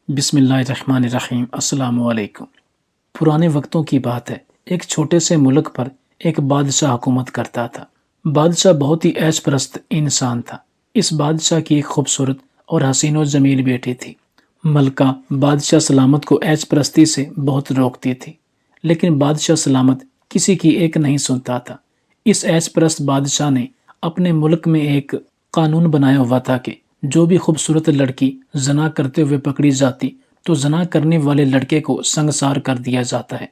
بسم اللہ الرحمن الرحیم۔ السلام علیکم۔ پرانے وقتوں کی بات ہے، ایک چھوٹے سے ملک پر ایک بادشاہ حکومت کرتا تھا۔ بادشاہ بہت ہی عیش پرست انسان تھا۔ اس بادشاہ کی ایک خوبصورت اور حسین و جمیل بیٹی تھی۔ ملکہ بادشاہ سلامت کو عیش پرستی سے بہت روکتی تھی، لیکن بادشاہ سلامت کسی کی ایک نہیں سنتا تھا۔ اس عیش پرست بادشاہ نے اپنے ملک میں ایک قانون بنایا ہوا تھا کہ جو بھی خوبصورت لڑکی زنا کرتے ہوئے پکڑی جاتی تو زنا کرنے والے لڑکے کو سنگسار کر دیا جاتا ہے۔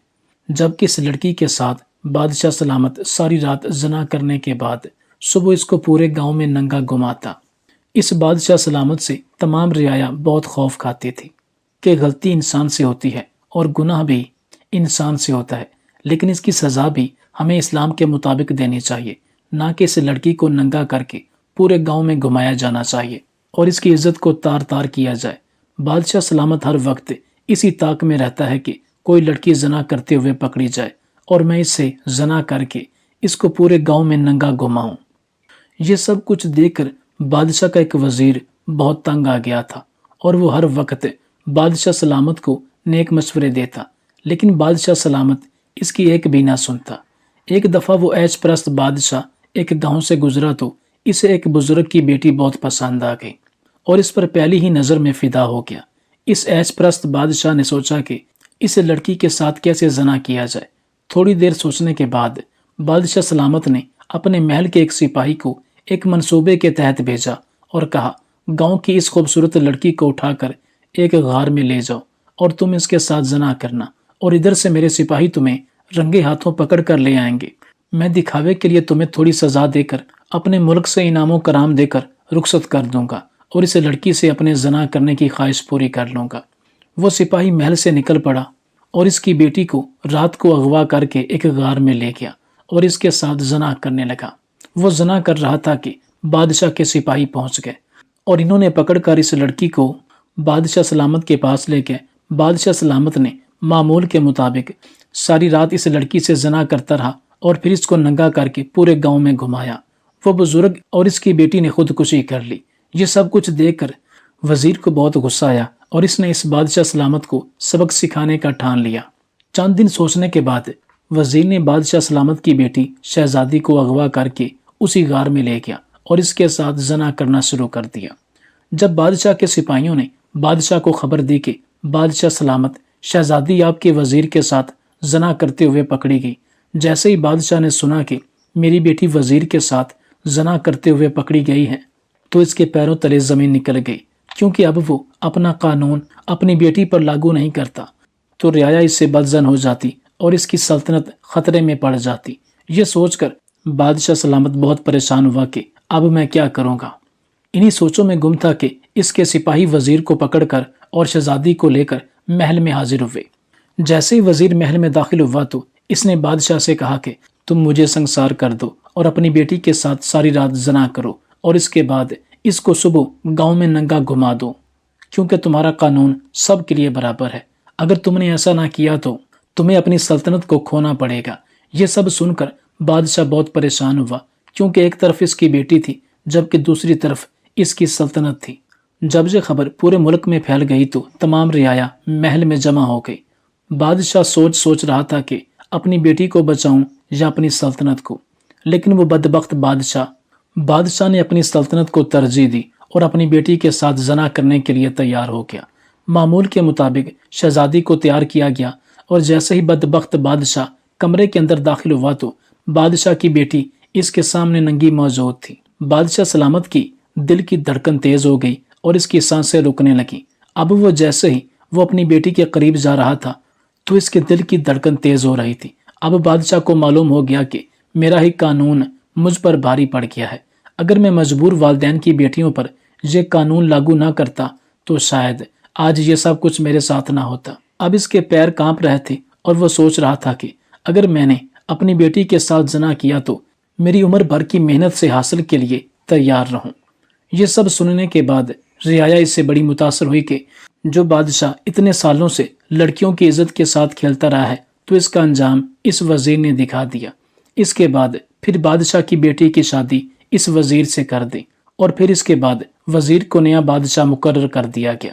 جبکہ اس لڑکی کے ساتھ بادشاہ سلامت ساری رات زنا کرنے کے بعد صبح اس کو پورے گاؤں میں ننگا گھماتا۔ اس بادشاہ سلامت سے تمام رعایا بہت خوف کھاتی تھی کہ غلطی انسان سے ہوتی ہے اور گناہ بھی انسان سے ہوتا ہے، لیکن اس کی سزا بھی ہمیں اسلام کے مطابق دینی چاہیے، نہ کہ اس لڑکی کو ننگا کر کے پورے گاؤں میں گھمایا جانا چاہیے اور اس کی عزت کو تار تار کیا جائے۔ بادشاہ سلامت ہر وقت اسی طاق میں رہتا ہے کہ کوئی لڑکی زنا کرتے ہوئے پکڑی جائے اور میں اس سے زنا کر کے اس کو پورے گاؤں میں ننگا گھماؤں۔ یہ سب کچھ دیکھ کر بادشاہ کا ایک وزیر بہت تنگ آ گیا تھا اور وہ ہر وقت بادشاہ سلامت کو نیک مشورے دیتا، لیکن بادشاہ سلامت اس کی ایک بھی نہ سنتا۔ ایک دفعہ وہ عیش پرست بادشاہ ایک گاؤں سے گزرا تو اسے ایک بزرگ کی بیٹی بہت پسند آ گئی اور اس پر پہلی ہی نظر میں فدا ہو گیا۔ اس عیش پرست بادشاہ نے سوچا کہ اس لڑکی کے ساتھ کیسے زنا کیا جائے۔ تھوڑی دیر سوچنے کے بعد بادشاہ سلامت نے اپنے محل کے ایک سپاہی کو ایک منصوبے کے تحت بھیجا اور کہا، گاؤں کی اس خوبصورت لڑکی کو اٹھا کر ایک غار میں لے جاؤ اور تم اس کے ساتھ زنا کرنا، اور ادھر سے میرے سپاہی تمہیں رنگے ہاتھوں پکڑ کر لے آئیں گے۔ میں دکھاوے کے لیے تمہیں تھوڑی سزا دے کر اپنے ملک سے انعام و کرام دے کر رخصت کر دوں گا اور اس لڑکی سے اپنے زنا کرنے کی خواہش پوری کر لوں گا۔ وہ سپاہی محل سے نکل پڑا اور اس کی بیٹی کو رات کو اغوا کر کے ایک غار میں لے گیا اور اس کے ساتھ زنا کرنے لگا۔ وہ زنا کر رہا تھا کہ بادشاہ کے سپاہی پہنچ گئے اور انہوں نے پکڑ کر اس لڑکی کو بادشاہ سلامت کے پاس لے گئے۔ بادشاہ سلامت نے معمول کے مطابق ساری رات اس لڑکی سے زنا کرتا رہا اور پھر اس کو ننگا کر کے پورے گاؤں میں گھمایا۔ وہ بزرگ اور اس کی بیٹی نے خودکشی کر لی۔ یہ سب کچھ دیکھ کر وزیر کو بہت غصہ آیا اور اس نے اس بادشاہ سلامت کو سبق سکھانے کا ٹھان لیا۔ چند دن سوچنے کے بعد وزیر نے بادشاہ سلامت کی بیٹی شہزادی کو اغوا کر کے اسی غار میں لے گیا اور اس کے ساتھ زنا کرنا شروع کر دیا۔ جب بادشاہ کے سپاہیوں نے بادشاہ کو خبر دی کہ بادشاہ سلامت شہزادی آپ کے وزیر کے ساتھ زنا کرتے ہوئے پکڑی گئی، جیسے ہی بادشاہ نے سنا کہ میری بیٹی وزیر کے ساتھ زنا کرتے ہوئے پکڑی گئی ہے تو اس کے پیروں تلے زمین نکل گئی، کیونکہ اب وہ اپنا قانون اپنی بیٹی پر لاگو نہیں کرتا تو رعایا اس سے بدظن ہو جاتی اور اس کی سلطنت خطرے میں پڑ جاتی۔ یہ سوچ کر بادشاہ سلامت بہت پریشان ہوا کہ اب میں کیا کروں گا۔ انہی سوچوں میں گم تھا کہ اس کے سپاہی وزیر کو پکڑ کر اور شہزادی کو لے کر محل میں حاضر ہوئے۔ جیسے ہی وزیر محل میں داخل ہوا تو اس نے بادشاہ سے کہا کہ تم مجھے سنگسار کر دو اور اپنی بیٹی کے ساتھ ساری رات زنا کرو اور اس کے بعد اس کو صبح گاؤں میں ننگا گھما دو، کیونکہ تمہارا قانون سب کے لیے برابر ہے۔ اگر تم نے ایسا نہ کیا تو تمہیں اپنی سلطنت کو کھونا پڑے گا۔ یہ سب سن کر بادشاہ بہت پریشان ہوا، کیونکہ ایک طرف اس کی بیٹی تھی جبکہ دوسری طرف اس کی سلطنت تھی۔ جب یہ خبر پورے ملک میں پھیل گئی تو تمام رعایا محل میں جمع ہو گئی۔ بادشاہ سوچ رہا تھا کہ اپنی بیٹی کو بچاؤں یا اپنی سلطنت کو، لیکن وہ بدبخت بادشاہ نے اپنی سلطنت کو ترجیح دی اور اپنی بیٹی کے ساتھ زنا کرنے کے لیے تیار ہو گیا۔ معمول کے مطابق شہزادی کو تیار کیا گیا اور جیسے ہی بدبخت بادشاہ کمرے کے اندر داخل ہوا تو بادشاہ کی بیٹی اس کے سامنے ننگی موجود تھی۔ بادشاہ سلامت کی دل کی دھڑکن تیز ہو گئی اور اس کی سانسیں رکنے لگیں۔ اب وہ جیسے ہی وہ اپنی بیٹی کے قریب جا رہا تھا تو اس کے دل کی دھڑکن تیز ہو رہی تھی۔ اب بادشاہ کو معلوم ہو گیا کہ میرا ہی قانون مجھ پر بھاری پڑ گیا ہے۔ اگر میں مجبور والدین کی بیٹیوں پر یہ قانون لاگو نہ کرتا تو شاید آج یہ سب کچھ میرے ساتھ نہ ہوتا۔ اب اس کے پیر کانپ رہے تھے اور وہ سوچ رہا تھا کہ اگر میں نے اپنی بیٹی کے ساتھ زنا کیا تو میری عمر بھر کی محنت سے حاصل کے لیے تیار رہوں۔ یہ سب سننے کے بعد رعایا اس سے بڑی متاثر ہوئی کہ جو بادشاہ اتنے سالوں سے لڑکیوں کی عزت کے ساتھ کھیلتا رہا ہے تو اس کا انجام اس وزیر نے دکھا دیا۔ اس کے بعد پھر بادشاہ کی بیٹی کی شادی اس وزیر سے کر دی اور پھر اس کے بعد وزیر کو نیا بادشاہ مقرر کر دیا گیا۔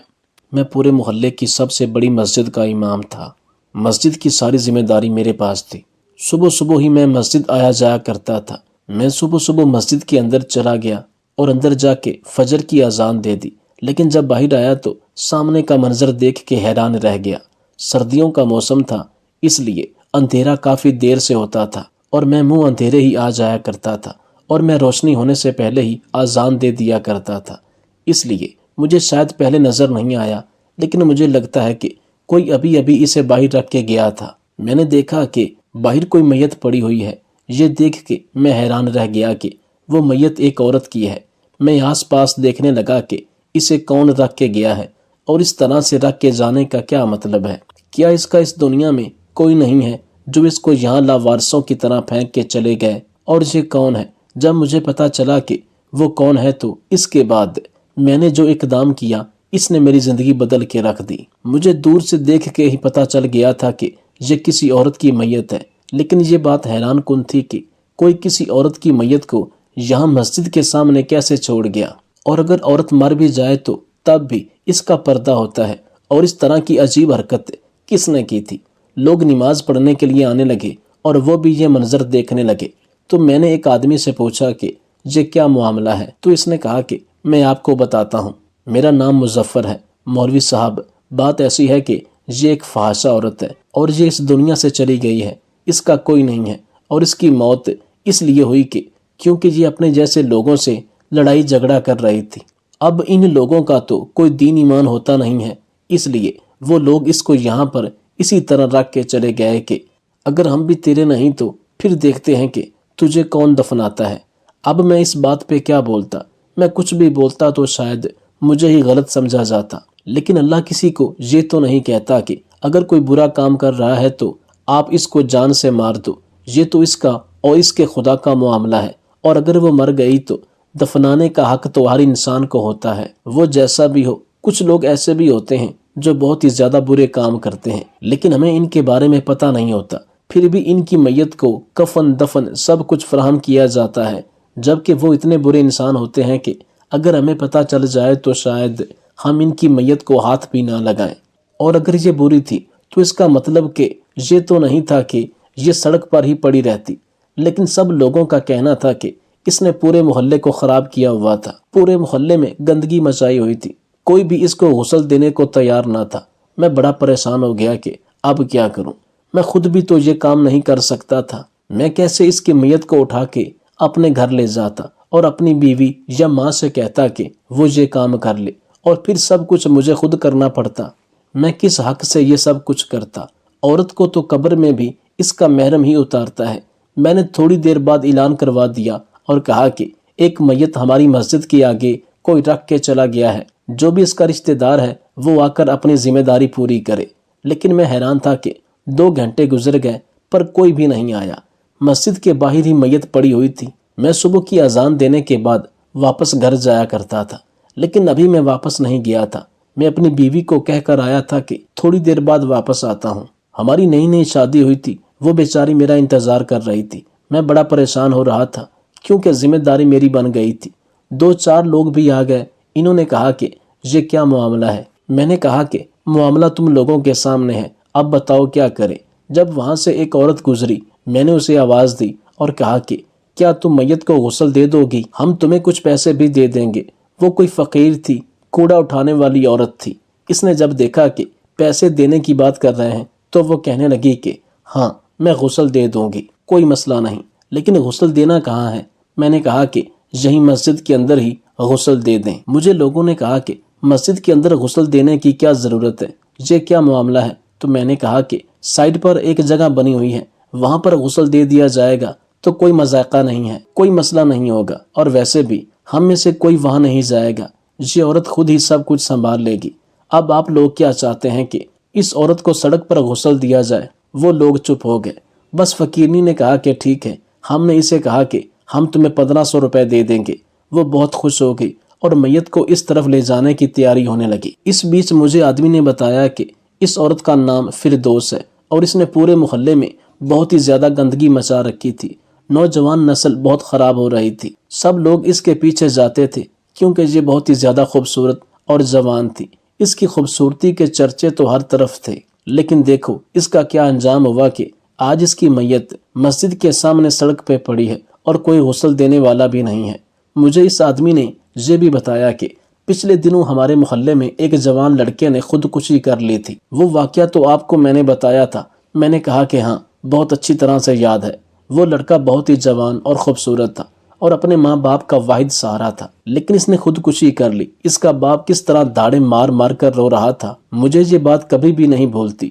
میں پورے محلے کی سب سے بڑی مسجد کا امام تھا۔ مسجد کی ساری ذمہ داری میرے پاس تھی۔ صبح صبح ہی میں مسجد آیا جایا کرتا تھا۔ میں صبح صبح مسجد کے اندر چلا گیا اور اندر جا کے فجر کی اذان دے دی، لیکن جب باہر آیا تو سامنے کا منظر دیکھ کے حیران رہ گیا۔ سردیوں کا موسم تھا، اس لیے اندھیرا کافی دیر سے ہوتا تھا اور میں منہ اندھیرے ہی آ جایا کرتا تھا اور میں روشنی ہونے سے پہلے ہی اذان دے دیا کرتا تھا۔ اس لیے مجھے شاید پہلے نظر نہیں آیا، لیکن مجھے لگتا ہے کہ کوئی ابھی ابھی اسے باہر رکھ کے گیا تھا۔ میں نے دیکھا کہ باہر کوئی میت پڑی ہوئی ہے۔ یہ دیکھ کے میں حیران رہ گیا کہ وہ میت ایک عورت کی ہے۔ میں آس پاس دیکھنے لگا کہ اسے کون رکھ کے گیا ہے اور اس طرح سے رکھ کے جانے کا کیا مطلب ہے۔ کیا اس کا اس دنیا میں کوئی نہیں ہے جو اس کو یہاں لاوارثوں کی طرح پھینک کے چلے گئے؟ اور یہ کون ہے؟ جب مجھے پتا چلا کہ وہ کون ہے تو اس کے بعد میں نے جو اقدام کیا اس نے میری زندگی بدل کے رکھ دی۔ مجھے دور سے دیکھ کے ہی پتا چل گیا تھا کہ یہ کسی عورت کی میت ہے، لیکن یہ بات حیران کن تھی کہ کوئی کسی عورت کی میت کو یہاں مسجد کے سامنے کیسے چھوڑ گیا؟ اور اگر عورت مر بھی جائے تو تب بھی اس کا پردہ ہوتا ہے، اور اس طرح کی عجیب حرکت کس نے کی تھی؟ لوگ نماز پڑھنے کے لیے آنے لگے اور وہ بھی یہ منظر دیکھنے لگے۔ تو میں نے ایک آدمی سے پوچھا کہ یہ کیا معاملہ ہے؟ تو اس نے کہا کہ میں آپ کو بتاتا ہوں، میرا نام مظفر ہے۔ مولوی صاحب، بات ایسی ہے کہ یہ ایک فحاشہ عورت ہے اور یہ اس دنیا سے چلی گئی ہے، اس کا کوئی نہیں ہے، اور اس کی موت اس لیے ہوئی کہ کیونکہ یہ اپنے جیسے لوگوں سے لڑائی جھگڑا کر رہی تھی۔ اب ان لوگوں کا تو کوئی دین ایمان ہوتا نہیں ہے، اس لیے وہ لوگ اس کو یہاں پر اسی طرح رکھ کے چلے گئے کہ اگر ہم بھی تیرے نہیں تو پھر دیکھتے ہیں کہ تجھے کون دفناتا ہے۔ اب میں اس بات پہ کیا بولتا؟ میں کچھ بھی بولتا تو شاید مجھے ہی غلط سمجھا جاتا، لیکن اللہ کسی کو یہ تو نہیں کہتا کہ اگر کوئی برا کام کر رہا ہے تو آپ اس کو جان سے مار دو۔ یہ تو اس کا اور اس کے خدا کا معاملہ ہے، اور اگر وہ مر گئی تو دفنانے کا حق تو ہر انسان کو ہوتا ہے، وہ جیسا بھی ہو۔ کچھ لوگ ایسے بھی ہوتے ہیں جو بہت ہی زیادہ برے کام کرتے ہیں، لیکن ہمیں ان کے بارے میں پتہ نہیں ہوتا، پھر بھی ان کی میت کو کفن دفن سب کچھ فراہم کیا جاتا ہے، جبکہ وہ اتنے برے انسان ہوتے ہیں کہ اگر ہمیں پتہ چل جائے تو شاید ہم ان کی میت کو ہاتھ بھی نہ لگائیں۔ اور اگر یہ بری تھی تو اس کا مطلب کہ یہ تو نہیں تھا کہ یہ سڑک پر ہی پڑی رہتی، لیکن سب لوگوں کا کہنا تھا کہ اس نے پورے محلے کو خراب کیا ہوا تھا۔ پورے محلے میں گندگی مچائی ہوئی تھی، کوئی بھی اس کو غسل دینے کو تیار نہ تھا۔ میں بڑا پریشان ہو گیا کہ اب کیا کروں؟ میں خود بھی تو یہ کام نہیں کر سکتا تھا۔ میں کیسے اس کی میت کو اٹھا کے اپنے گھر لے جاتا اور اپنی بیوی یا ماں سے کہتا کہ وہ یہ کام کر لے، اور پھر سب کچھ مجھے خود کرنا پڑتا؟ میں کس حق سے یہ سب کچھ کرتا؟ عورت کو تو قبر میں بھی اس کا محرم ہی اتارتا ہے۔ میں نے تھوڑی دیر بعد اعلان کروا دیا اور کہا کہ ایک میت ہماری مسجد کے آگے کوئی رکھ کے چلا گیا ہے، جو بھی اس کا رشتہ دار ہے وہ آ کر اپنی ذمہ داری پوری کرے۔ لیکن میں حیران تھا کہ 2 گھنٹے گزر گئے پر کوئی بھی نہیں آیا۔ مسجد کے باہر ہی میت پڑی ہوئی تھی۔ میں صبح کی اذان دینے کے بعد واپس گھر جایا کرتا تھا، لیکن ابھی میں واپس نہیں گیا تھا۔ میں اپنی بیوی کو کہہ کر آیا تھا کہ تھوڑی دیر بعد واپس آتا ہوں۔ ہماری نئی نئی شادی ہوئی تھی، وہ بیچاری میرا انتظار کر رہی تھی۔ میں بڑا پریشان ہو رہا تھا کیونکہ ذمہ داری میری بن گئی تھی۔ 2-4 لوگ بھی آ گئے۔ انہوں نے کہا کہ یہ کیا معاملہ ہے؟ میں نے کہا کہ معاملہ تم لوگوں کے سامنے ہے، اب بتاؤ کیا کریں۔ جب وہاں سے ایک عورت گزری، میں نے اسے آواز دی اور کہا کہ کیا تم میت کو غسل دے دو گی؟ ہم تمہیں کچھ پیسے بھی دے دیں گے۔ وہ کوئی فقیر تھی، کوڑا اٹھانے والی عورت تھی۔ اس نے جب دیکھا کہ پیسے دینے کی بات کر رہے ہیں تو وہ کہنے لگی کہ ہاں میں غسل دے دوں گی، کوئی مسئلہ نہیں، لیکن غسل دینا کہاں ہے؟ میں نے کہا کہ یہی مسجد کے اندر ہی غسل دے دیں۔ مجھے لوگوں نے کہا کہ مسجد کے اندر غسل دینے کی کیا ضرورت ہے، یہ کیا معاملہ ہے؟ تو میں نے کہا کہ سائڈ پر ایک جگہ بنی ہوئی ہے، وہاں پر غسل دے دیا جائے گا تو کوئی مذائقہ نہیں ہے، کوئی مسئلہ نہیں ہوگا، اور ویسے بھی ہم میں سے کوئی وہاں نہیں جائے گا، یہ عورت خود ہی سب کچھ سنبھال لے گی۔ اب آپ لوگ کیا چاہتے ہیں کہ اس عورت کو سڑک پر غسل دیا جائے؟ وہ لوگ چپ ہو گئے۔ بس فقیرنی نے کہا کہ ٹھیک ہے۔ ہم نے اسے کہا کہ ہم تمہیں 1500 روپے دے دیں گے۔ وہ بہت خوش ہو گئی اور میت کو اس طرف لے جانے کی تیاری ہونے لگی۔ اس بیچ مجھے آدمی نے بتایا کہ اس عورت کا نام فردوس ہے اور اس نے پورے محلے میں بہت ہی زیادہ گندگی مچا رکھی تھی۔ نوجوان نسل بہت خراب ہو رہی تھی۔ سب لوگ اس کے پیچھے جاتے تھے کیونکہ یہ بہت ہی زیادہ خوبصورت اور جوان تھی۔ اس کی خوبصورتی کے چرچے تو ہر طرف تھے، لیکن دیکھو اس کا کیا انجام ہوا کہ آج اس کی میت مسجد کے سامنے سڑک پہ پڑی ہے اور کوئی غسل دینے والا بھی نہیں ہے۔ مجھے اس آدمی نے یہ بھی بتایا کہ پچھلے دنوں ہمارے محلے میں ایک جوان لڑکے نے خودکشی کر لی تھی۔ وہ واقعہ تو آپ کو میں نے بتایا تھا۔ میں نے کہا کہ ہاں، بہت اچھی طرح سے یاد ہے۔ وہ لڑکا بہت ہی جوان اور خوبصورت تھا اور اپنے ماں باپ کا واحد سہارا تھا، لیکن اس نے خودکشی کر لی۔ اس کا باپ کس طرح داڑیں مار مار کر رو رہا تھا، مجھے یہ بات کبھی بھی نہیں بھولتی۔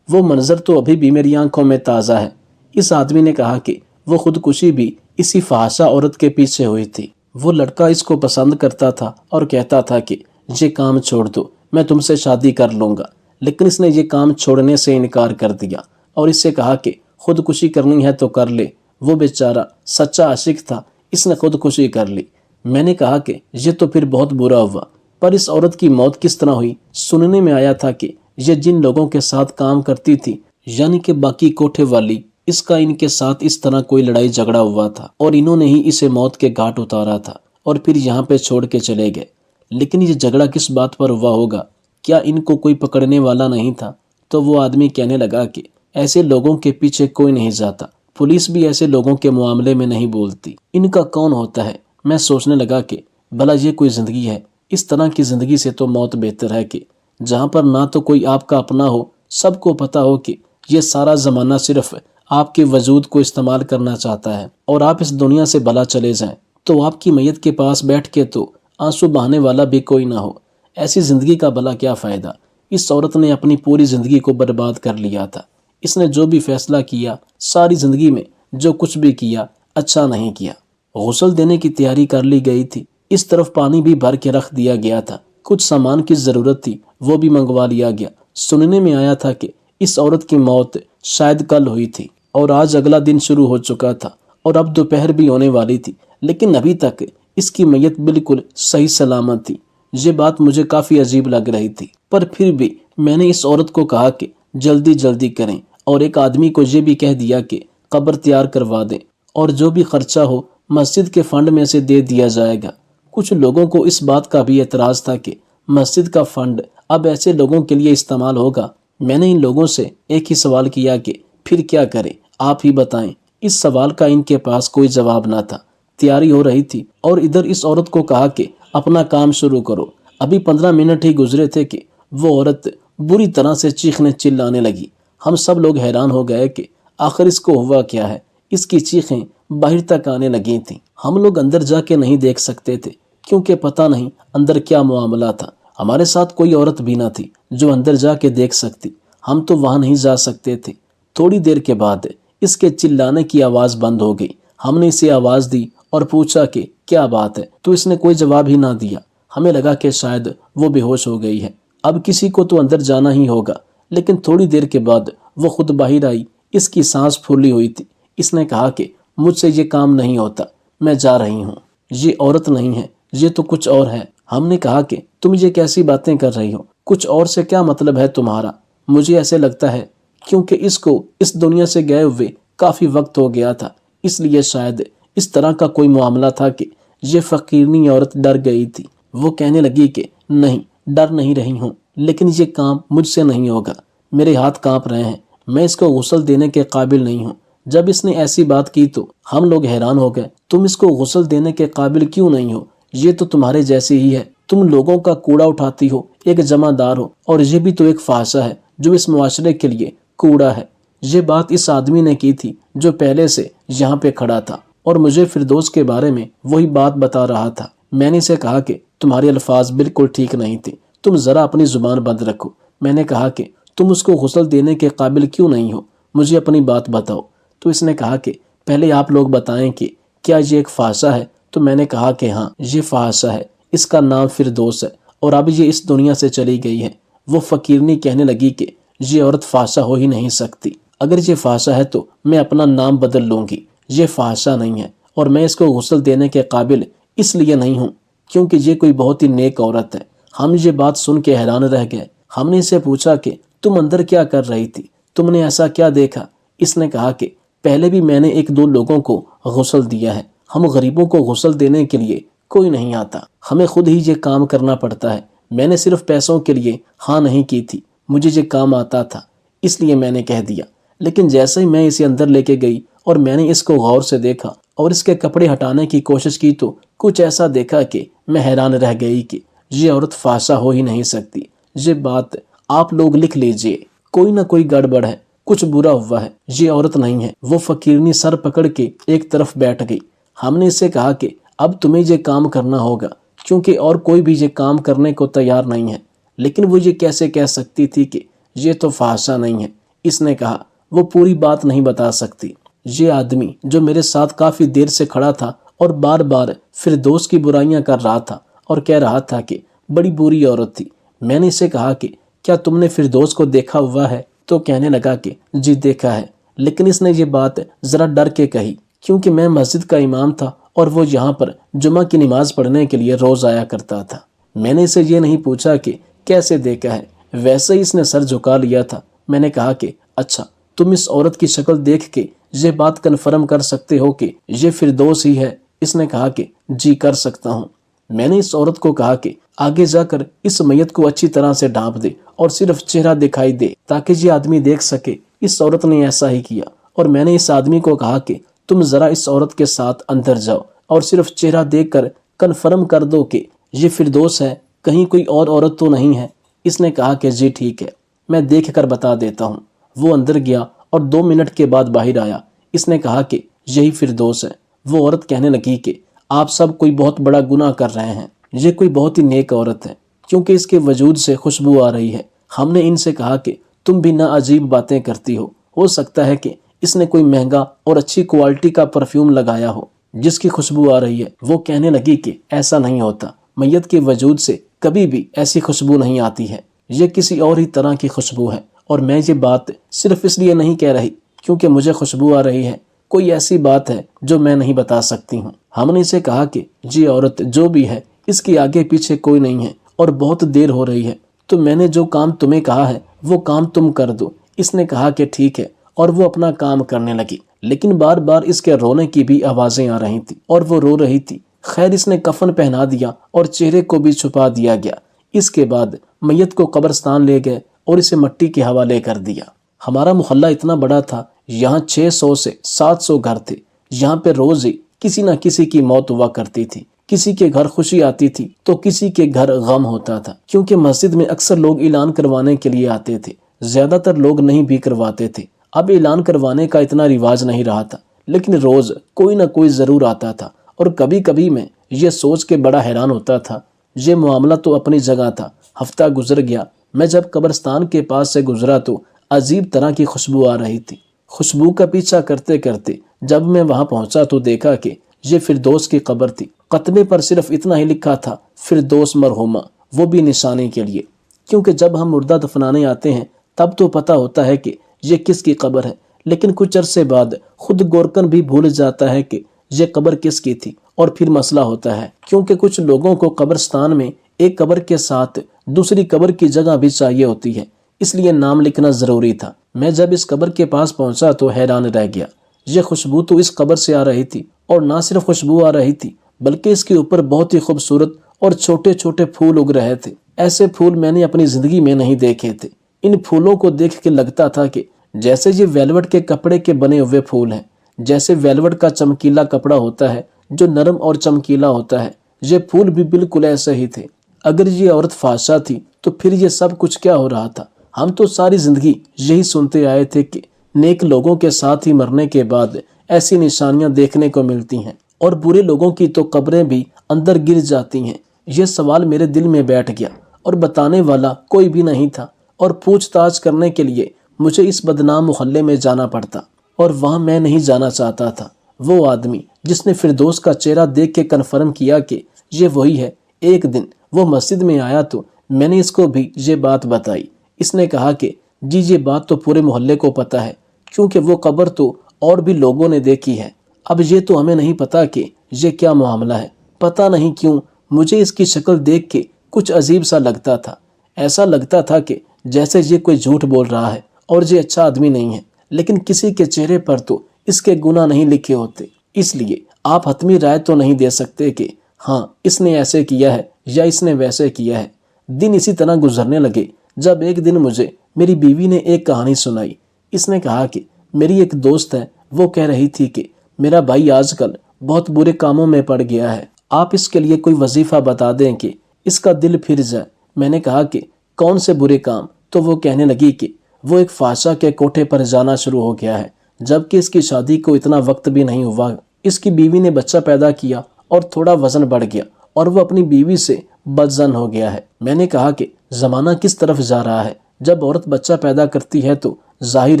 وہ منظر تو ابھی بھی میری آنکھوں میں تازہ ہے۔ اس آدمی نے کہا کہ وہ خودکشی بھی اسی فحاشہ عورت کے پیچھے ہوئی تھی۔ وہ لڑکا اس کو پسند کرتا تھا اور کہتا تھا کہ یہ کام چھوڑ دو، میں تم سے شادی کر لوں گا، لیکن اس نے یہ کام چھوڑنے سے انکار کر دیا اور اس سے کہا کہ خودکشی کرنی ہے تو کر لے۔ وہ بیچارہ سچا عاشق تھا، اس نے خودکشی کر لی۔ میں نے کہا کہ یہ تو پھر بہت برا ہوا، پر اس عورت کی موت کس طرح ہوئی؟ سننے میں آیا تھا کہ یہ جن لوگوں کے ساتھ کام کرتی تھی، یعنی کہ باقی کوٹھے والی، اس کا ان کے ساتھ اس طرح کوئی لڑائی جھگڑا ہوا تھا اور انہوں نے ہی اسے موت کے گھاٹ اتارا تھا اور پھر یہاں پہ چھوڑ کے چلے گئے۔ لیکن یہ جھگڑا کس بات پر ہوا ہوگا؟ کیا ان کو کوئی پکڑنے والا نہیں تھا؟ تو وہ آدمی کہنے لگا کہ ایسے لوگوں کے پیچھے کوئی نہیں جاتا، پولیس بھی ایسے لوگوں کے معاملے میں نہیں بولتی، ان کا کون ہوتا ہے؟ میں سوچنے لگا کہ بھلا یہ کوئی زندگی ہے؟ اس طرح کی زندگی سے تو موت بہتر ہے کہ جہاں پر نہ تو کوئی آپ کا اپنا ہو، سب کو پتا ہو کہ یہ سارا زمانہ صرف آپ کے وجود کو استعمال کرنا چاہتا ہے اور آپ اس دنیا سے بھلا چلے جائیں، تو آپ کی میت کے پاس بیٹھ کے تو آنسو بہانے والا بھی کوئی نہ ہو۔ ایسی زندگی کا بھلا کیا فائدہ؟ اس عورت نے اپنی پوری زندگی کو برباد کر لیا تھا۔ اس نے جو بھی فیصلہ کیا، ساری زندگی میں جو کچھ بھی کیا، اچھا نہیں کیا۔ غسل دینے کی تیاری کر لی گئی تھی، اس طرف پانی بھی بھر کے رکھ دیا گیا تھا، کچھ سامان کی ضرورت تھی وہ بھی منگوا لیا گیا۔ سننے میں آیا تھا کہ اس عورت کی موت شاید کل ہوئی تھی اور آج اگلا دن شروع ہو چکا تھا اور اب دوپہر بھی ہونے والی تھی، لیکن ابھی تک اس کی میت بالکل صحیح سلامت تھی۔ یہ بات مجھے کافی عجیب لگ رہی تھی، پر پھر بھی میں نے اس عورت کو کہا کہ جلدی جلدی کریں اور ایک آدمی کو یہ بھی کہہ دیا کہ قبر تیار کروا دیں اور جو بھی خرچہ ہو مسجد کے فنڈ میں سے دے دیا جائے گا۔ کچھ لوگوں کو اس بات کا بھی اعتراض تھا کہ مسجد کا فنڈ اب ایسے لوگوں کے لیے استعمال ہوگا۔ میں نے ان لوگوں سے ایک ہی سوال کیا کہ پھر کیا کریں، آپ ہی بتائیں۔ اس سوال کا ان کے پاس کوئی جواب نہ تھا۔ تیاری ہو رہی تھی اور ادھر اس عورت کو کہا کہ اپنا کام شروع کرو۔ ابھی 15 منٹ ہی گزرے تھے کہ وہ عورت بری طرح سے چیخنے چلانے لگی۔ ہم سب لوگ حیران ہو گئے کہ آخر اس کو ہوا کیا ہے۔ اس کی چیخیں باہر تک آنے لگی تھیں۔ ہم لوگ اندر جا کے نہیں دیکھ سکتے تھے کیونکہ پتہ نہیں اندر کیا معاملہ تھا۔ ہمارے ساتھ کوئی عورت بھی نہ تھی جو اندر جا کے دیکھ سکتی، ہم تو وہاں نہیں جا سکتے تھے۔ تھوڑی دیر کے بعد اس کے چلانے کی آواز بند ہو گئی۔ ہم نے اسے آواز دی اور پوچھا کہ کیا بات ہے، تو اس نے کوئی جواب ہی نہ دیا۔ ہمیں لگا کہ شاید وہ بے ہوش ہو گئی ہے، اب کسی کو تو اندر جانا ہی ہوگا۔ لیکن تھوڑی دیر کے بعد وہ خود باہر آئی، اس کی سانس پھولی ہوئی تھی۔ اس نے کہا کہ مجھ سے یہ کام نہیں ہوتا، میں جا رہی ہوں۔ یہ عورت نہیں ہے، یہ تو کچھ اور ہے۔ ہم نے کہا کہ تم یہ کیسی باتیں کر رہی ہو، کچھ اور سے کیا مطلب ہے تمہارا؟ مجھے ایسے لگتا ہے کیونکہ اس کو اس دنیا سے گئے ہوئے کافی وقت ہو گیا تھا، اس لیے شاید اس طرح کا کوئی معاملہ تھا کہ یہ فقیرنی عورت ڈر گئی تھی۔ وہ کہنے لگی کہ نہیں، ڈر نہیں رہی ہوں، لیکن یہ کام مجھ سے نہیں ہوگا، میرے ہاتھ کانپ رہے ہیں، میں اس کو غسل دینے کے قابل نہیں ہوں۔ جب اس نے ایسی بات کی تو ہم لوگ حیران ہو گئے۔ تم اس کو غسل دینے کے قابل کیوں نہیں ہو؟ یہ تو تمہارے جیسی ہی ہے، تم لوگوں کا کوڑا اٹھاتی ہو، ایک جمع دار ہو، اور یہ بھی تو ایک فحاشہ ہے جو اس معاشرے کے لیے کوڑا ہے۔ یہ بات اس آدمی نے کی تھی جو پہلے سے یہاں پہ کھڑا تھا اور مجھے فردوس کے بارے میں وہی بات بتا رہا تھا۔ میں نے اسے کہا کہ تمہارے الفاظ بالکل ٹھیک نہیں تھے، تم ذرا اپنی زبان بند رکھو۔ میں نے کہا کہ تم اس کو غسل دینے کے قابل کیوں نہیں ہو، مجھے اپنی بات بتاؤ۔ تو اس نے کہا کہ پہلے آپ لوگ بتائیں کہ کیا یہ ایک فحاشہ ہے؟ تو میں نے کہا کہ ہاں، یہ فحاشہ ہے، اس کا نام فردوس ہے اور اب یہ اس دنیا سے چلی گئی ہے۔ وہ فقیرنی کہنے لگی کہ یہ عورت فحاشہ ہو ہی نہیں سکتی، اگر یہ فحاشہ ہے تو میں اپنا نام بدل لوں گی، یہ فحاشہ نہیں ہے اور میں اس کو غسل دینے کے قابل اس لیے نہیں ہوں کیونکہ یہ کوئی بہت ہی نیک عورت ہے۔ ہم یہ بات سن کے حیران رہ گئے۔ ہم نے اسے پوچھا کہ تم اندر کیا کر رہی تھی، تم نے ایسا کیا دیکھا؟ اس نے کہا کہ پہلے بھی میں نے 1-2 لوگوں کو غسل دیا ہے، ہم غریبوں کو غسل دینے کے لیے کوئی نہیں آتا، ہمیں خود ہی یہ کام کرنا پڑتا ہے۔ میں نے صرف پیسوں کے لیے ہاں نہیں کی تھی، مجھے یہ کام آتا تھا اس لیے میں نے کہہ دیا۔ لیکن جیسے ہی میں اسے اندر لے کے گئی اور میں نے اس کو غور سے دیکھا اور اس کے کپڑے ہٹانے کی کوشش کی تو کچھ ایسا دیکھا کہ میں حیران رہ گئی کہ یہ عورت فحشہ ہو ہی نہیں سکتی۔ یہ بات آپ لوگ لکھ لیجئے، کوئی نہ کوئی گڑبڑ ہے، کچھ برا ہوا ہے، یہ عورت نہیں ہے۔ وہ فقیرنی سر پکڑ کے ایک طرف بیٹھ گئی۔ ہم نے اسے کہا کہ اب تمہیں یہ کام کرنا ہوگا کیونکہ اور کوئی بھی یہ کام کرنے کو تیار نہیں ہے۔ لیکن وہ یہ کیسے کہہ سکتی تھی کہ یہ تو فحشہ نہیں ہے؟ اس نے کہا وہ پوری بات نہیں بتا سکتی۔ یہ آدمی جو میرے ساتھ کافی دیر سے کھڑا تھا اور بار بار فردوس کی برائیاں کر رہا تھا اور کہہ رہا تھا کہ بڑی بری عورت تھی۔ میں نے اسے کہا کہ کیا تم نے فردوس کو دیکھا ہوا ہے؟ تو کہنے لگا کہ جی دیکھا ہے، لیکن اس نے یہ بات ذرا ڈر کے کہی کیونکہ میں مسجد کا امام تھا اور وہ یہاں پر جمعہ کی نماز پڑھنے کے لیے روز آیا کرتا تھا۔ میں نے اسے یہ نہیں پوچھا کہ کیسے دیکھا ہے، ویسے ہی اس نے سر جھکا لیا تھا۔ میں نے کہا کہ اچھا تم اس عورت کی شکل دیکھ کے یہ بات کنفرم کر سکتے ہو کہ یہ فردوس ہی ہے؟ اس نے کہا کہ جی کر سکتا ہوں۔ میں نے اس عورت کو کہا کہ آگے جا کر اس میت کو اچھی طرح سے ڈھانپ دے اور صرف چہرہ دکھائی دے تاکہ یہ آدمی دیکھ سکے۔ اس عورت نے ایسا ہی کیا اور میں نے اس آدمی کو کہا کہ تم ذرا اس عورت کے ساتھ اندر جاؤ اور صرف چہرہ دیکھ کر کنفرم کر دو کہ یہ فردوس ہے، کہیں کوئی اور عورت تو نہیں ہے۔ اس نے کہا کہ جی ٹھیک ہے، میں دیکھ کر بتا دیتا ہوں۔ وہ اندر گیا اور 2 منٹ کے بعد باہر آیا۔ اس نے کہا کہ یہی فردوس ہے۔ وہ عورت کہنے لگی کہ آپ سب کوئی بہت بڑا گناہ کر رہے ہیں، یہ کوئی بہت ہی نیک عورت ہے کیونکہ اس کے وجود سے خوشبو آ رہی ہے۔ ہم نے ان سے کہا کہ تم بھی نہ عجیب باتیں کرتی ہو سکتا ہے کہ اس نے کوئی مہنگا اور اچھی کوالٹی کا پرفیوم لگایا ہو جس کی خوشبو آ رہی ہے۔ وہ کہنے لگی کہ ایسا نہیں ہوتا، میت کے وجود سے کبھی بھی ایسی خوشبو نہیں آتی ہے، یہ کسی اور ہی طرح کی خوشبو ہے۔ اور میں یہ بات صرف اس لیے نہیں کہہ رہی کیونکہ مجھے خوشبو آ رہی ہے، کوئی ایسی بات ہے جو میں نہیں بتا سکتی ہوں۔ ہم نے اسے کہا کہ جی عورت جو بھی ہے اس کے آگے پیچھے کوئی نہیں ہے اور بہت دیر ہو رہی ہے، تو میں نے جو کام تمہیں کہا ہے وہ کام تم کر دو۔ اس نے کہا کہ ٹھیک ہے اور وہ اپنا کام کرنے لگی، لیکن بار بار اس کے رونے کی بھی آوازیں آ رہی تھی اور وہ رو رہی تھی۔ خیر اس نے کفن پہنا دیا اور چہرے کو بھی چھپا دیا گیا۔ اس کے بعد میت کو قبرستان لے گئے اور اسے مٹی کے حوالے کر دیا۔ ہمارا محلہ اتنا بڑا تھا، یہاں 600 سے 700 گھر تھے۔ یہاں پہ روز ہی کسی نہ کسی کی موت ہوا کرتی تھی، کسی کے گھر خوشی آتی تھی تو کسی کے گھر غم ہوتا تھا، کیونکہ مسجد میں اکثر لوگ اعلان کروانے کے لیے آتے تھے، زیادہ تر لوگ نہیں بھی کرواتے تھے۔ اب اعلان کروانے کا اتنا رواج نہیں رہا تھا، لیکن روز کوئی نہ کوئی ضرور آتا تھا۔ اور کبھی کبھی میں یہ سوچ کے بڑا حیران ہوتا تھا، یہ معاملہ تو اپنی جگہ تھا۔ ہفتہ گزر گیا، میں جب قبرستان کے پاس سے گزرا تو عجیب طرح کی خوشبو آ رہی تھی۔ خوشبو کا پیچھا کرتے کرتے جب میں وہاں پہنچا تو دیکھا کہ یہ فردوس کی قبر تھی۔ خطبے پر صرف اتنا ہی لکھا تھا، فردوس مرحومہ، وہ بھی نشانی کے لیے، کیونکہ جب ہم مردہ دفنانے آتے ہیں تب تو پتہ ہوتا ہے کہ یہ کس کی قبر ہے، لیکن کچھ عرصے بعد خود گورکن بھی بھول جاتا ہے کہ یہ قبر کس کی تھی، اور پھر مسئلہ ہوتا ہے کیونکہ کچھ لوگوں کو قبرستان میں ایک قبر کے ساتھ دوسری قبر کی جگہ بھی چاہیے ہوتی ہے، اس لیے نام لکھنا ضروری تھا۔ میں جب اس قبر کے پاس پہنچا تو حیران رہ گیا۔ یہ خوشبو تو اس قبر سے آ رہی تھی، اور نہ صرف خوشبو آ رہی تھی بلکہ اس کے اوپر بہت ہی خوبصورت اور چھوٹے چھوٹے پھول اگ رہے تھے۔ ایسے پھول میں نے اپنی زندگی میں نہیں دیکھے تھے۔ ان پھولوں کو دیکھ کے لگتا تھا کہ جیسے یہ ویلوٹ کے کپڑے کے بنے ہوئے پھول ہیں، جیسے ویلوٹ کا چمکیلا کپڑا ہوتا ہے جو نرم اور چمکیلا ہوتا ہے، یہ پھول بھی بالکل ایسے ہی تھے۔ اگر یہ عورت فحشہ تھی تو پھر یہ سب کچھ کیا ہو رہا تھا؟ ہم تو ساری زندگی یہی سنتے آئے تھے کہ نیک لوگوں کے ساتھ ہی مرنے کے بعد ایسی نشانیاں دیکھنے کو ملتی ہیں اور برے لوگوں کی تو قبریں بھی اندر گر جاتی ہیں۔ یہ سوال میرے دل میں بیٹھ گیا اور بتانے والا کوئی بھی نہیں تھا، اور پوچھ تاچھ کرنے کے لیے مجھے اس بدنام محلے میں جانا پڑتا، اور وہاں میں نہیں جانا چاہتا تھا۔ وہ آدمی جس نے فردوس کا چہرہ دیکھ کے کنفرم کیا کہ یہ وہی ہے، ایک دن وہ مسجد میں آیا تو میں نے اس کو بھی یہ بات بتائی۔ اس نے کہا کہ جی یہ بات تو پورے محلے کو پتہ ہے، کیونکہ وہ قبر تو اور بھی لوگوں نے دیکھی ہے۔ اب یہ تو ہمیں نہیں پتا کہ یہ کیا معاملہ ہے۔ پتہ نہیں کیوں مجھے اس کی شکل دیکھ کے کچھ عجیب سا لگتا تھا، ایسا لگتا تھا کہ جیسے یہ کوئی جھوٹ بول رہا ہے اور یہ اچھا آدمی نہیں ہے، لیکن کسی کے چہرے پر تو اس کے گناہ نہیں لکھے ہوتے، اس لیے آپ حتمی رائے تو نہیں دے سکتے کہ ہاں اس نے ایسے کیا ہے یا اس نے ویسے کیا ہے۔ دن اسی طرح گزرنے لگے جب ایک دن مجھے میری بیوی نے ایک کہانی سنائی۔ اس نے کہا کہ میری ایک دوست ہے، وہ کہہ رہی تھی کہ میرا بھائی آج کل بہت برے کاموں میں پڑ گیا ہے، آپ اس کے لیے کوئی وظیفہ بتا دیں کہ اس کا دل پھر جائے۔ میں نے کہا کہ کون سے برے کام؟ تو وہ کہنے لگی کہ وہ ایک فحاشہ کے کوٹھے پر جانا شروع ہو گیا ہے، جبکہ اس کی شادی کو اتنا وقت بھی نہیں ہوا۔ اس کی بیوی نے بچہ پیدا کیا اور تھوڑا وزن بڑھ گیا اور وہ اپنی بیوی سے بدظن ہو گیا ہے۔ میں نے کہا کہ زمانہ کس طرف جا رہا ہے؟ جب عورت بچہ پیدا کرتی ہے تو ظاہر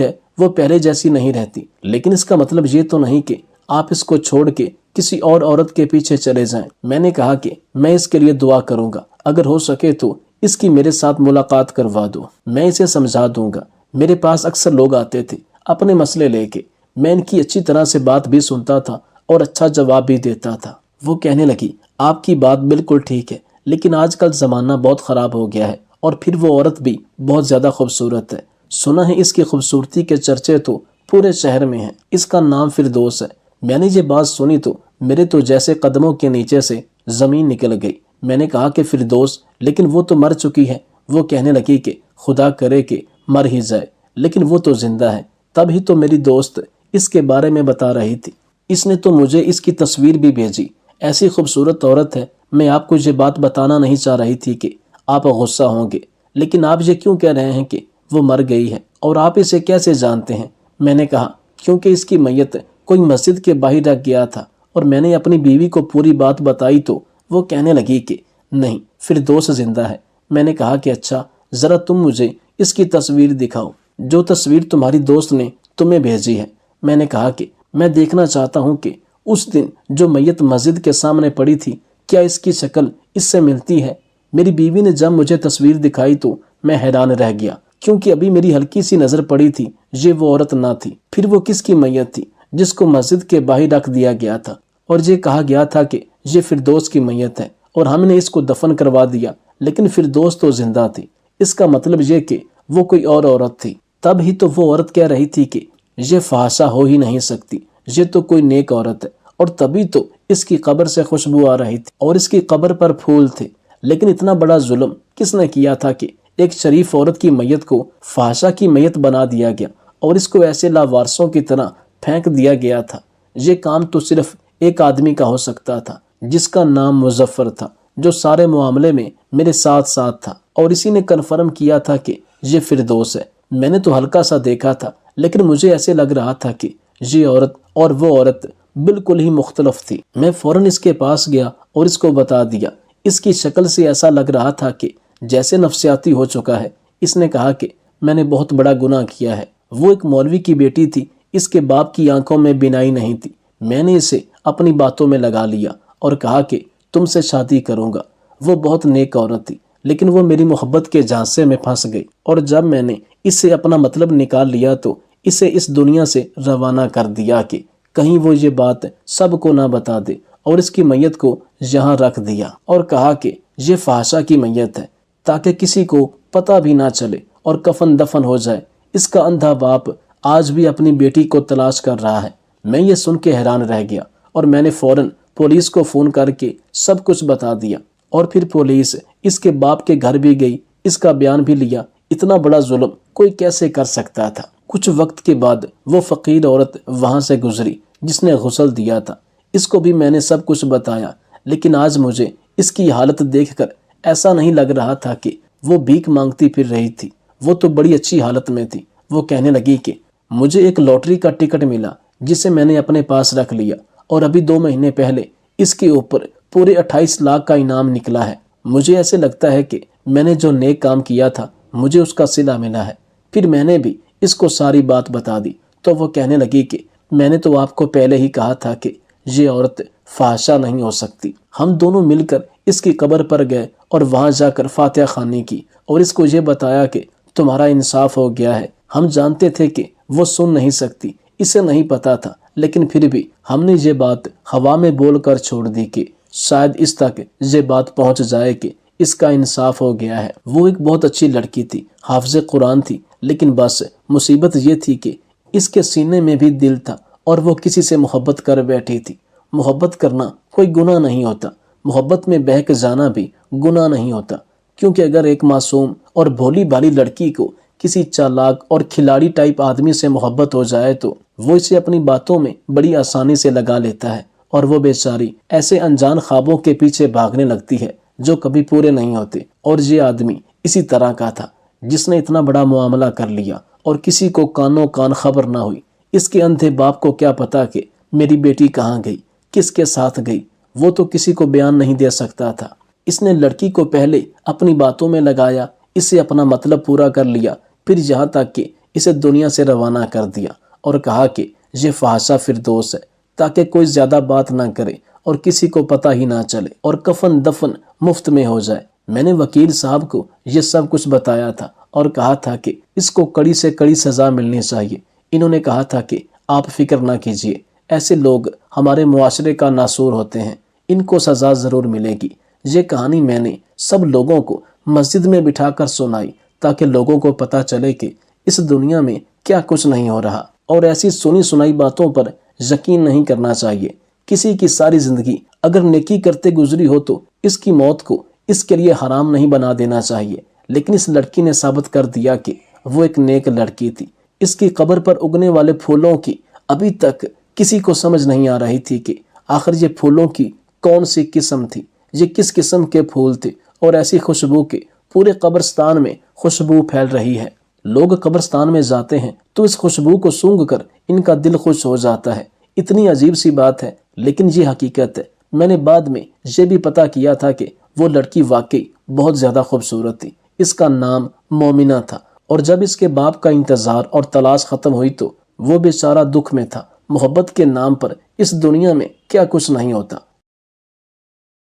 ہے وہ پہلے جیسی نہیں رہتی، لیکن اس کا مطلب یہ تو نہیں کہ آپ اس کو چھوڑ کے کسی اور عورت کے پیچھے چلے جائیں۔ میں نے کہا کہ میں اس کے لیے دعا کروں گا، اگر ہو سکے تو اس کی میرے ساتھ ملاقات کروا دو، میں اسے سمجھا دوں گا۔ میرے پاس اکثر لوگ آتے تھے اپنے مسئلے لے کے، میں ان کی اچھی طرح سے بات بھی سنتا تھا اور اچھا جواب بھی دیتا تھا۔ وہ کہنے لگی آپ کی بات بالکل ٹھیک ہے، لیکن آج کل زمانہ بہت خراب ہو گیا ہے، اور پھر وہ عورت بھی بہت زیادہ خوبصورت ہے، سنا ہے اس کی خوبصورتی کے چرچے تو پورے شہر میں ہیں، اس کا نام فردوس ہے۔ میں نے یہ بات سنی تو میرے تو جیسے قدموں کے نیچے سے زمین نکل گئی۔ میں نے کہا کہ فردوس، لیکن وہ تو مر چکی ہے۔ وہ کہنے لگی کہ خدا کرے کہ مر ہی جائے، لیکن وہ تو زندہ ہے۔ تب ہی تو میری دوست اس کے بارے میں بتا رہی تھی، اس نے تو مجھے اس کی تصویر بھی بھیجی، ایسی خوبصورت عورت ہے۔ میں آپ کو یہ بات بتانا نہیں چاہ رہی تھی کہ آپ غصہ ہوں گے، لیکن آپ یہ کیوں کہہ رہے ہیں کہ وہ مر گئی ہے، اور آپ اسے کیسے جانتے ہیں؟ میں نے کہا کیونکہ اس کی میت کوئی مسجد کے باہر رکھ گیا تھا، اور میں نے اپنی بیوی کو پوری بات بتائی تو وہ کہنے لگی کہ نہیں، فردوس زندہ ہے۔ میں نے کہا کہ اچھا، ذرا تم مجھے اس کی تصویر دکھاؤ، جو تصویر تمہاری دوست نے تمہیں بھیجی ہے۔ میں نے کہا کہ میں دیکھنا چاہتا ہوں کہ اس دن جو میت مسجد کے سامنے پڑی تھی، کیا اس کی شکل اس سے ملتی ہے؟ میری بیوی نے جب مجھے تصویر دکھائی تو میں حیران رہ گیا، کیونکہ ابھی میری ہلکی سی نظر پڑی تھی، یہ وہ عورت نہ تھی۔ پھر وہ کس کی میت تھی جس کو مسجد کے باہر رکھ دیا گیا تھا، اور یہ کہا گیا تھا کہ یہ فردوس کی میت ہے، اور ہم نے اس کو دفن کروا دیا، لیکن فردوس تو زندہ تھی۔ اس کا مطلب یہ کہ وہ کوئی اور عورت تھی۔ تب ہی تو وہ عورت کہہ رہی تھی کہ یہ فحاشہ ہو ہی نہیں سکتی، یہ تو کوئی نیک عورت ہے، اور تبھی تو اس کی قبر سے خوشبو آ رہی تھی، اور اس کی قبر پر پھول تھے۔ لیکن اتنا بڑا ظلم کس نے کیا تھا کہ ایک شریف عورت کی میت کو فحاشہ کی میت بنا دیا گیا، اور اس کو ایسے لاوارثوں کی طرح پھینک دیا گیا تھا؟ یہ کام تو صرف ایک آدمی کا ہو سکتا تھا، جس کا نام مظفر تھا، جو سارے معاملے میں میرے ساتھ ساتھ تھا، اور اسی نے کنفرم کیا تھا کہ یہ فردوس ہے۔ میں نے تو ہلکا سا دیکھا تھا، لیکن مجھے ایسے لگ رہا تھا کہ یہ عورت اور وہ عورت بالکل ہی مختلف تھی۔ میں فوراً اس کے پاس گیا اور اس کو بتا دیا۔ اس کی شکل سے ایسا لگ رہا تھا کہ جیسے نفسیاتی ہو چکا ہے۔ اس نے کہا کہ میں نے بہت بڑا گناہ کیا ہے۔ وہ ایک مولوی کی بیٹی تھی، اس کے باپ کی آنکھوں میں بینائی نہیں تھی۔ میں نے اسے اپنی باتوں میں لگا لیا اور کہا کہ تم سے شادی کروں گا۔ وہ بہت نیک عورت تھی، لیکن وہ میری محبت کے جھانسے میں پھنس گئی، اور جب میں نے اس سے اپنا مطلب نکال لیا تو اسے اس دنیا سے روانہ کر دیا کہ کہیں وہ یہ بات سب کو نہ بتا دے، اور اس کی میت کو یہاں رکھ دیا اور کہا کہ یہ فحاشہ کی میت ہے، تاکہ کسی کو پتہ بھی نہ چلے اور کفن دفن ہو جائے۔ اس کا اندھا باپ آج بھی اپنی بیٹی کو تلاش کر رہا ہے۔ میں یہ سن کے حیران رہ گیا، اور میں نے فوراً پولیس کو فون کر کے سب کچھ بتا دیا، اور پھر پولیس اس کے باپ کے گھر بھی گئی، اس کا بیان بھی لیا۔ اتنا بڑا ظلم کوئی کیسے کر سکتا تھا؟ کچھ وقت کے بعد وہ فقیر عورت وہاں سے گزری جس نے غسل دیا تھا، اس کو بھی میں نے سب کچھ بتایا، لیکن آج مجھے اس کی حالت دیکھ کر ایسا نہیں لگ رہا تھا کہ وہ بھیک مانگتی پھر رہی تھی، وہ تو بڑی اچھی حالت میں تھی۔ وہ کہنے لگی کہ مجھے ایک لاٹری کا ٹکٹ ملا جسے میں نے اپنے پاس رکھ لیا، اور ابھی 2 مہینے پہلے اس کے اوپر پورے 28 لاکھ کا انعام نکلا ہے۔ مجھے ایسے لگتا ہے کہ میں نے جو نیک کام کیا تھا مجھے اس کا صلہ ملا ہے۔ پھر میں نے بھی اس کو ساری بات بتا دی تو وہ کہنے لگی کہ میں نے تو آپ کو پہلے ہی کہا تھا کہ یہ عورت فحاشہ نہیں ہو سکتی۔ ہم دونوں مل کر اس کی قبر پر گئے اور وہاں جا کر فاتحہ خوانی کی، اور اس کو یہ بتایا کہ تمہارا انصاف ہو گیا ہے۔ ہم جانتے تھے کہ وہ سن نہیں سکتی، اسے نہیں پتا تھا، لیکن پھر بھی ہم نے یہ بات ہوا میں بول کر چھوڑ دی کہ شاید اس تک یہ بات پہنچ جائے کہ اس کا انصاف ہو گیا ہے۔ وہ ایک بہت اچھی لڑکی تھی، حافظ قرآن تھی، لیکن بس مصیبت یہ تھی کہ اس کے سینے میں بھی دل تھا، اور وہ کسی سے محبت کر بیٹھی تھی۔ محبت کرنا کوئی گناہ نہیں ہوتا، محبت میں بہک جانا بھی گناہ نہیں ہوتا، کیونکہ اگر ایک معصوم اور بھولی بھالی لڑکی کو کسی چالاک اور کھلاڑی ٹائپ آدمی سے محبت ہو جائے تو وہ اسے اپنی باتوں میں بڑی آسانی سے لگا لیتا ہے اور وہ بیچاری ایسے انجان خوابوں کے پیچھے بھاگنے لگتی ہے جو کبھی پورے نہیں ہوتے۔ اور یہ آدمی اسی طرح کا تھا جس نے اتنا بڑا معاملہ کر لیا اور کسی کو کانوں کان خبر نہ ہوئی۔ اس کے اندھے باپ کو کیا پتا کہ میری بیٹی کہاں گئی، کس کے ساتھ گئی، وہ تو کسی کو بیان نہیں دے سکتا تھا۔ اس نے لڑکی کو پہلے اپنی باتوں میں لگایا، اسے اپنا مطلب پورا کر لیا، پھر یہاں تک کہ اسے دنیا سے روانہ کر دیا اور کہا کہ یہ فحاشا فردوس ہے تاکہ کوئی زیادہ بات نہ کرے اور کسی کو پتہ ہی نہ چلے اور کفن دفن مفت میں ہو جائے۔ میں نے وکیل صاحب کو یہ سب کچھ بتایا تھا اور کہا تھا کہ اس کو کڑی سے کڑی سزا ملنی چاہیے۔ انہوں نے کہا تھا کہ آپ فکر نہ کیجیے، ایسے لوگ ہمارے معاشرے کا ناسور ہوتے ہیں، ان کو سزا ضرور ملے گی۔ یہ کہانی میں نے سب لوگوں کو مسجد میں بٹھا کر سنائی تاکہ لوگوں کو پتہ چلے کہ اس دنیا میں کیا کچھ نہیں ہو رہا، اور ایسی سنی سنائی باتوں پر یقین نہیں کرنا چاہیے۔ کسی کی ساری زندگی اگر نیکی کرتے گزری ہو تو اس کی موت کو اس کے لیے حرام نہیں بنا دینا چاہیے، لیکن اس لڑکی نے ثابت کر دیا کہ وہ ایک نیک لڑکی تھی۔ اس کی قبر پر اگنے والے پھولوں کی ابھی تک کسی کو سمجھ نہیں آ رہی تھی کہ آخر یہ پھولوں کی کون سی قسم تھی، یہ کس قسم کے پھول تھے، اور ایسی خوشبو کے پورے قبرستان میں خوشبو پھیل رہی ہے۔ لوگ قبرستان میں جاتے ہیں تو اس خوشبو کو سونگھ کر ان کا دل خوش ہو جاتا ہے۔ اتنی عجیب سی بات ہے، لیکن یہ حقیقت ہے۔ میں نے بعد میں یہ بھی پتہ کیا تھا کہ وہ لڑکی واقعی بہت زیادہ خوبصورت تھی۔ اس کا نام مومنہ تھا، اور جب اس کے باپ کا انتظار اور تلاش ختم ہوئی تو وہ بیچارہ دکھ میں تھا۔ محبت کے نام پر اس دنیا میں کیا کچھ نہیں ہوتا۔